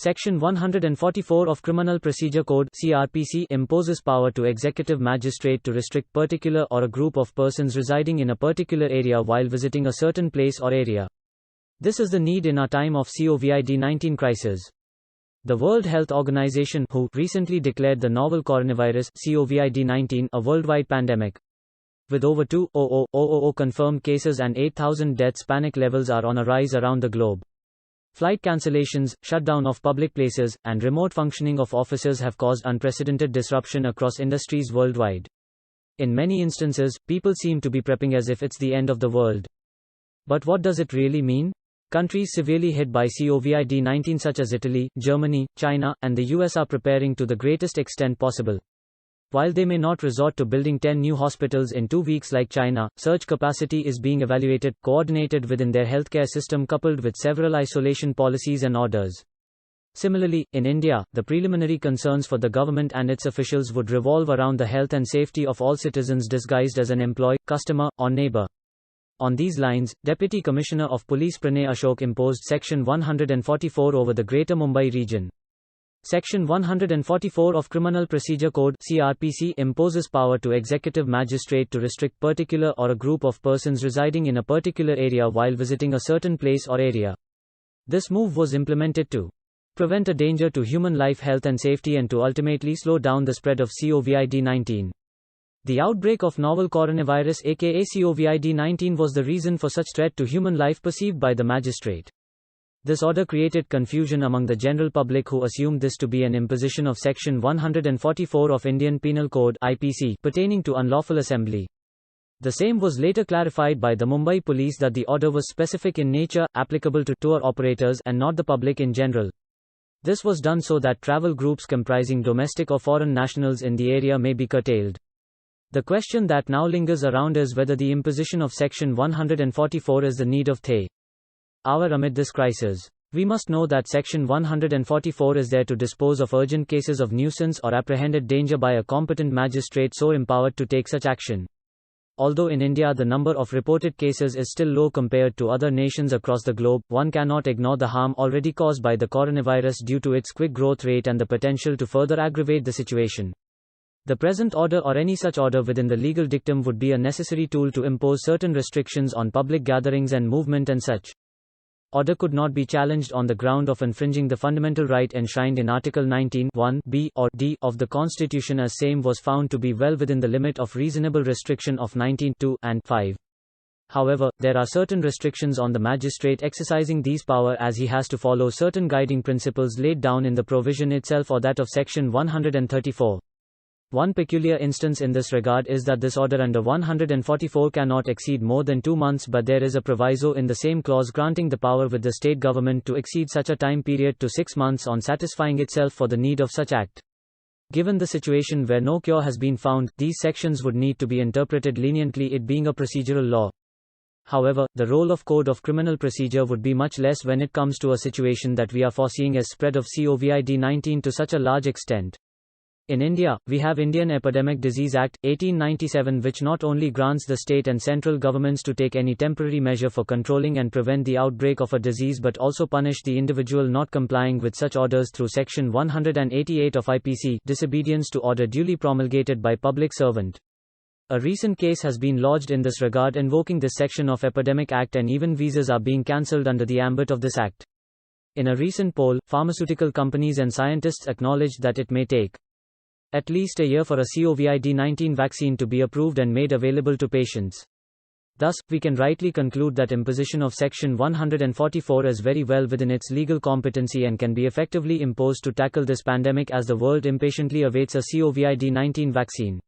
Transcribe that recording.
Section 144 of Criminal Procedure Code (CRPC) imposes power to executive magistrate to restrict particular or a group of persons residing in a particular area while visiting a certain place or area. This is the need in our time of COVID-19 crisis. The World Health Organization (WHO) recently declared the novel coronavirus COVID-19 a worldwide pandemic. With over 2,000 confirmed cases and 8,000 deaths, panic levels are on a rise around the globe. Flight cancellations, shutdown of public places, and remote functioning of offices have caused unprecedented disruption across industries worldwide. In many instances, people seem to be prepping as if it's the end of the world. But what does it really mean? Countries severely hit by COVID-19 such as Italy, Germany, China, and the US are preparing to the greatest extent possible. While they may not resort to building 10 new hospitals in 2 weeks like China, surge capacity is being evaluated, coordinated within their healthcare system coupled with several isolation policies and orders. Similarly, in India, the preliminary concerns for the government and its officials would revolve around the health and safety of all citizens disguised as an employee, customer, or neighbor. On these lines, Deputy Commissioner of Police Pranay Ashok imposed Section 144 over the Greater Mumbai region. Section 144 of Criminal Procedure Code (CRPC) imposes power to executive magistrate to restrict particular or a group of persons residing in a particular area while visiting a certain place or area. This move was implemented to prevent a danger to human life, health and safety and to ultimately slow down the spread of COVID-19. The outbreak of novel coronavirus aka COVID-19 was the reason for such threat to human life perceived by the magistrate. This order created confusion among the general public who assumed this to be an imposition of Section 144 of Indian Penal Code (IPC) pertaining to unlawful assembly. The same was later clarified by the Mumbai police that the order was specific in nature, applicable to tour operators and not the public in general. This was done so that travel groups comprising domestic or foreign nationals in the area may be curtailed. The question that now lingers around is whether the imposition of Section 144 is the need of the hour amid this crisis. We must know that Section 144 is there to dispose of urgent cases of nuisance or apprehended danger by a competent magistrate so empowered to take such action. Although in India the number of reported cases is still low compared to other nations across the globe, one cannot ignore the harm already caused by the coronavirus due to its quick growth rate and the potential to further aggravate the situation. The present order or any such order within the legal dictum would be a necessary tool to impose certain restrictions on public gatherings and movement, and such order could not be challenged on the ground of infringing the fundamental right enshrined in Article 19 (1)(b) or (d) of the Constitution, as same was found to be well within the limit of reasonable restriction of 19(2) and 5. However, there are certain restrictions on the magistrate exercising these power, as he has to follow certain guiding principles laid down in the provision itself or that of Section 134. One peculiar instance in this regard is that this order under 144 cannot exceed more than 2 months, but there is a proviso in the same clause granting the power with the state government to exceed such a time period to 6 months on satisfying itself for the need of such act. Given the situation where no cure has been found, these sections would need to be interpreted leniently, it being a procedural law. However, the role of Code of Criminal Procedure would be much less when it comes to a situation that we are foreseeing as spread of COVID-19 to such a large extent. In India, we have Indian Epidemic Disease Act, 1897, which not only grants the state and central governments to take any temporary measure for controlling and prevent the outbreak of a disease but also punish the individual not complying with such orders through Section 188 of IPC, disobedience to order duly promulgated by public servant. A recent case has been lodged in this regard invoking this section of Epidemic Act, and even visas are being cancelled under the ambit of this act. In a recent poll, pharmaceutical companies and scientists acknowledged that it may take at least a year for a COVID-19 vaccine to be approved and made available to patients. Thus, we can rightly conclude that imposition of Section 144 is very well within its legal competency and can be effectively imposed to tackle this pandemic, as the world impatiently awaits a COVID-19 vaccine.